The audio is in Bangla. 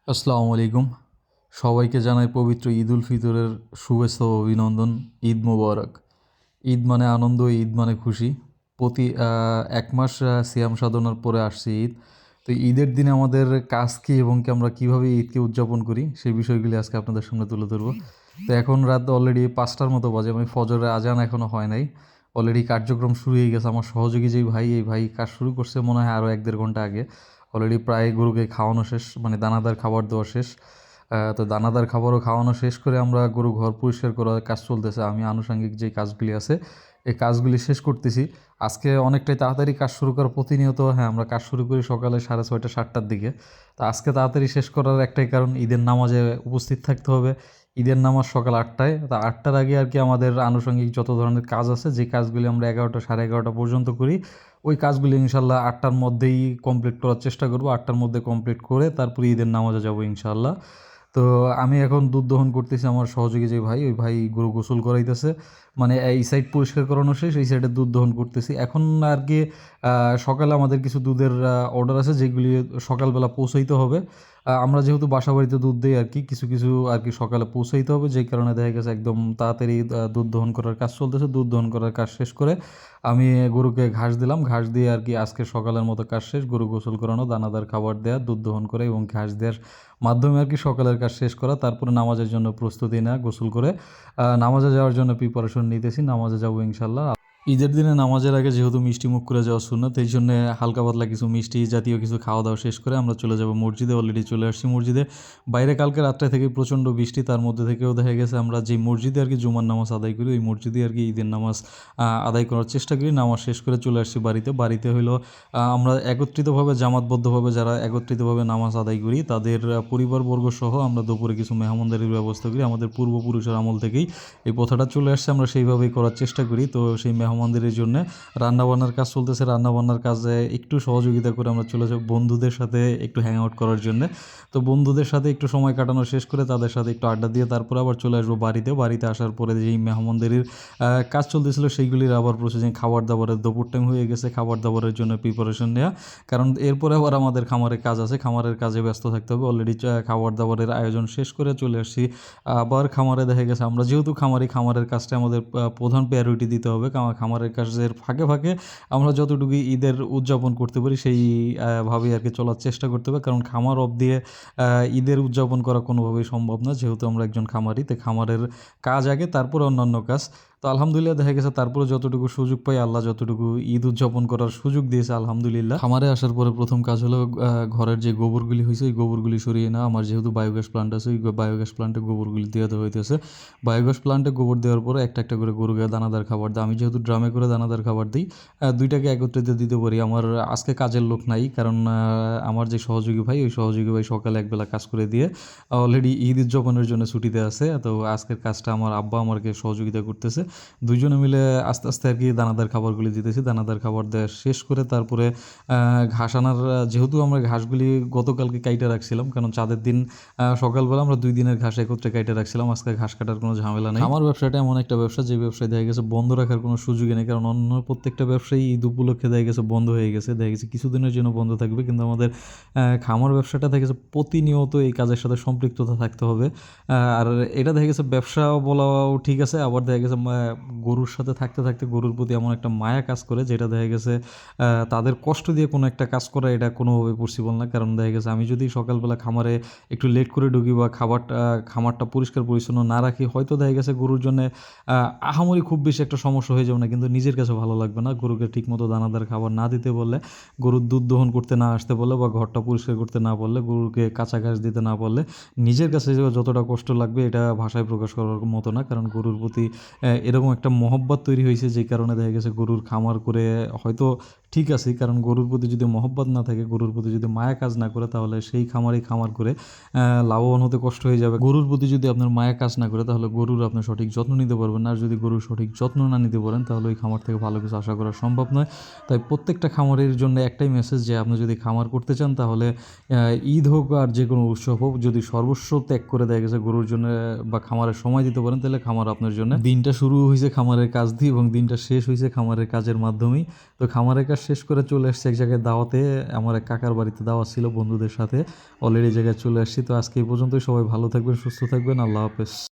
আসসালামু আলাইকুম। সবাইকে জানাই পবিত্র ঈদ উল ফিতরের শুভেচ্ছা ও অভিনন্দন। ঈদ মোবারক। ঈদ মানে আনন্দ, ঈদ মানে খুশি। প্রতি ১ মাস সিয়াম সাধনার পরে আসছে ঈদ। তো ঈদের দিনে আমাদের কাজ কী এবং কি আমরা কীভাবে ঈদকে উদযাপন করি সেই বিষয়গুলি আজকে আপনাদের সামনে তুলে ধরবো। তো এখন রাত অলরেডি ৫টার মতো বাজে, আমি ফজরের আজান এখনও হয় নাই। অলরেডি কার্যক্রম শুরু হয়ে গেছে। আমার সহযোগী যেই ভাই, এই ভাই কাজ শুরু করছে মনে হয় আরও ১-১.৫ ঘন্টা আগে। অলরেডি প্রায় গরুকে খাওয়ানো শেষ, মানে দানাদার খাবার দেওয়া শেষ। তো দানাদার খাবারও খাওয়ানো শেষ করে আমরা গরু ঘর পরিষ্কার করার কাজ চলতেছে। আমি আনুষঙ্গিক যে কাজগুলি আছে এই কাজগুলি শেষ করতেছি। আজকে অনেকটাই তাড়াতাড়ি কাজ শুরু করা, প্রতিনিয়ত আমরা কাজ শুরু করি সকালে 6:30 7টার দিকে। তো আজকে তাড়াতাড়ি শেষ করার একটাই কারণ, ঈদের নামাজে উপস্থিত থাকতে হবে। ঈদের নামাজ সকাল 8টায়। তো 8টার আগে আমাদের আনুষঙ্গিক যত ধরনের কাজ আছে, যে কাজগুলি আমরা 11টা 11:30 পর্যন্ত করি, ওই কাজগুলি ইনশাল্লাহ 8টার মধ্যেই কমপ্লিট করার চেষ্টা করব। 8টার মধ্যে কমপ্লিট করে তারপরে ঈদের নামাজে যাব ইনশাল্লাহ। তো আমি এখন দুধ দহন করতেছি। আমার সহযোগী যে ভাই, ওই ভাই গরু গোসল করাইতেছে। মানে এই সাইড পরিষ্কার করানো শেষ, এই সাইডে দুধ দহন করতেছি এখন। আর কি সকালে আমাদের কিছু দুধের অর্ডার আছে যেগুলি সকালবেলা পৌঁছাইতে হবে। আমরা যেহেতু বাসা বাড়িতে দুধ দিই আর কি, কিছু কিছু আর কি সকালে পৌঁছাইতে হবে, যেই কারণে দেখা গেছে একদম তাড়াতাড়ি দুধ দহন করার কাজ চলতেছে। দুধ দহন করার কাজ শেষ করে আমি গরুকে ঘাস দিলাম। ঘাস দিয়ে আর কি আজকে সকালের মতো কাজ শেষ। গরু গোসল করানো, দানাদার খাবার দেওয়া, দুধ দহন করে এবং ঘাস দেওয়ার মাধ্যমে আর কি সকালের কাজ শেষ করা। তারপরে নামাজের জন্য প্রস্তুতি নেওয়া, গোসল করে নামাজে যাওয়ার জন্য প্রিপারেশন নিতেছি। নামাজে যাবো ইনশাল্লাহ। ঈদের দিনে নামাজের আগে যেহেতু মিষ্টি মুখ করে যাওয়া সুন্নাত, এই জন্য হালকা পাতলা কিছু মিষ্টি জাতীয় কিছু খাওয়া দাওয়া শেষ করে আমরা চলে যাব মসজিদে। অলরেডি চলে আসছি মসজিদে। বাইরে কালকে রাত্রে থেকে প্রচণ্ড বৃষ্টি, তার মধ্যে থেকেও দেখা গেছে আমরা যে মসজিদে আর কি জুমার নামাজ আদায় করি, ওই মসজিদে আর কি ঈদের নামাজ আদায় করার চেষ্টা করি। নামাজ শেষ করে চলে আসছি বাড়িতে। বাড়িতে হইলো আমরা একত্রিতভাবে, জামাতবদ্ধভাবে যারা একত্রিতভাবে নামাজ আদায় করি, তাদের পরিবারবর্গ সহ আমরা দুপুরে কিছু মেহমানদারির ব্যবস্থা করি। আমাদের পূর্বপুরুষের আমল থেকেই এই প্রথাটা চলে আসছে, আমরা সেইভাবেই করার চেষ্টা করি। তো সেই মেহমানদের জন্য রান্নাবান্নার কাজ চলতেছে। রান্নাবান্নার কাজে একটু সহযোগিতা করে আমরা চলে যাব বন্ধুদের সাথে একটু হ্যাং আউট করার জন্য। তো বন্ধুদের সাথে একটু সময় কাটানো শেষ করে তাদের সাথে একটু আড্ডা দিয়ে তারপর আবার চলে আসবো বাড়িতে। বাড়িতে আসার পরে যেই মেহমানদারির কাজ চলতেছিল সেইগুলির আবার প্রসেসিং, খাবার দাবারের দুপুর টাইম হয়ে গেছে, খাবার দাবারের জন্য প্রিপারেশন নেওয়া। কারণ এরপরে আবার আমাদের খামারের কাজ আছে, খামারের কাজে ব্যস্ত থাকতে হবে। অলরেডি খাবার দাবারের আয়োজন শেষ করে চলে আসছি আবার খামারে। দেখা গেছে আমরা যেহেতু খামারের কাজটা আমাদের প্রধান প্রায়োরিটি দিতে হবে। খামারের কাজের ফাঁকে ফাঁকে আমরা যতটুকু ঈদের উদযাপন করতে পারি সেই ভাবেই আর কি চলার চেষ্টা করতে হবে। কারণ খামার অফ দিয়ে ঈদের উদযাপন করা কোনোভাবেই সম্ভব না, যেহেতু আমরা একজন খামারি। তো খামারের কাজ আগে, তারপরে অন্যান্য কাজ। তো আলহামদুলিল্লাহ দেখা গেছে তারপরে যতটুকু সুযোগ পাই, আল্লাহ যতটুকু ঈদ উদযাপন করার সুযোগ দিয়েছে আলহামদুলিল্লাহ। খামারে আসার পরে প্রথম কাজ হলো ঘরের যে গোবরগুলি হয়েছে ওই গোবরগুলি সরিয়ে নেওয়া। আমার যেহেতু বায়োগ্যাস প্লান্ট আছে, ওই বায়োগ্যাস প্লান্টে গোবরগুলি দেওয়া হইতেছে। বায়োগ্যাস প্লান্টে গোবর দেওয়ার পরে একটা একটা করে গরুকে দানাদার খাবার দেয়। আমি যেহেতু ড্রামে করে দানাদার খাবার দিই, দুইটাকে একত্রিত দিতে পারি। আমার আজকে কাজের লোক নাই, কারণ আমার যে সহযোগী ভাই, ওই সহযোগী ভাই সকালে একবেলা কাজ করে দিয়ে অলরেডি ঈদ উদযাপনের জন্য ছুটিতে আছে। তো আজকের কাজটা আমার আব্বা আমাকে সহযোগিতা করতেছে। দুইজনে মিলে আস্তে আস্তে আর কি দানাদার খাবারগুলি দিতেছি। দানাদার খাবার দেওয়া শেষ করে তারপরে ঘাস আনার, যেহেতু আমরা ঘাসগুলি গতকালকে কাইটে রাখছিলাম, কারণ চাঁদের দিন সকালবেলা আমরা 2 দিনের ঘাস একত্রে কাইটে রাখছিলাম। আজকে ঘাস কাটার কোনো ঝামেলা নেই। আমার ব্যবসাটা এমন একটা ব্যবসা, যে ব্যবসায় দেখা গেছে বন্ধ রাখার কোনো সুযোগই নেই। কারণ অন্য প্রত্যেকটা ব্যবসায়ী ঈদ উপলক্ষে দেখা গেছে বন্ধ হয়ে গেছে, দেখা গেছে কিছুদিনের জন্য বন্ধ থাকবে। কিন্তু আমাদের খামার ব্যবসাটা দেখা গেছে প্রতিনিয়ত এই কাজের সাথে সম্পৃক্ততা থাকতে হবে। আর এটা দেখা গেছে ব্যবসা বলাও ঠিক আছে, আবার দেখা গেছে গরুর সাথে থাকতে থাকতে গরুর প্রতি এমন একটা মায়া কাজ করে, যেটা দেখা গেছে তাদের কষ্ট দিয়ে কোনো একটা কাজ করা এটা কোনোভাবে পসিবল না। কারণ দেখা গেছে আমি যদি সকালবেলা খামারে একটু লেট করে ঢুকি বা খামারটা পরিষ্কার পরিচ্ছন্ন না রাখি, হয়তো দেখা গেছে গরুর জন্য আহামরি খুব বেশি একটা সমস্যা হয়ে যাবে না, কিন্তু নিজের কাছে ভালো লাগবে না। গরুকে ঠিকমতো দানাদার খাবার না দিতে বললে, গরুর দুধ দহন করতে না আসতে বললে, বা ঘরটা পরিষ্কার করতে না পারলে, গরুকে কাঁচা ঘাস দিতে না পারলে নিজের কাছে যতটা কষ্ট লাগবে এটা ভাষায় প্রকাশ করার মতো না। কারণ গরুর প্রতি এরকম একটা মহব্বত তৈরি হয়েছে, যে কারণে দেখা গেছে গরুর খামার করে হয়তো ঠিক আছে। কারণ গরুর প্রতি যদি মহব্বত না থাকে, গরুর প্রতি যদি মায়া কাজ না করে, তাহলে সেই খামার করে লাভবান হতে কষ্ট হয়ে যাবে। গরুর প্রতি যদি আপনার মায়া কাজ না করে, তাহলে গরুর আপনি সঠিক যত্ন নিতে পারবেন না। আর যদি গরুর সঠিক যত্ন না নিতে পারেন, তাহলে ওই খামার থেকে ভালো কিছু আশা করা সম্ভব নয়। তাই প্রত্যেকটা খামারের জন্য একটাই মেসেজ, যে আপনি যদি খামার করতে চান, তাহলে ঈদ হোক আর যে কোনো উৎসব হোক, যদি সর্বস্ব ত্যাগ করে দেখা গেছে গরুর জন্য বা খামারের সময় দিতে পারেন, তাহলে খামার আপনার জন্য। দিনটা শুরু হয়েছে খামারের কাজ দিয়ে এবং দিনটা শেষ হয়েছে খামারের কাজের মাধ্যমেই। তো খামারের কাজ শেষ করে চলে এসেছি এক জায়গায় দাওয়াতে। আমার এক কাকার বাড়িতে দাওয়াত ছিল বন্ধুদের সাথে। অলরেডি জায়গায় চলে আসছি। তো আজকে এই পর্যন্তই। সবাই ভালো থাকবেন, সুস্থ থাকবেন। আল্লাহ হাফেজ।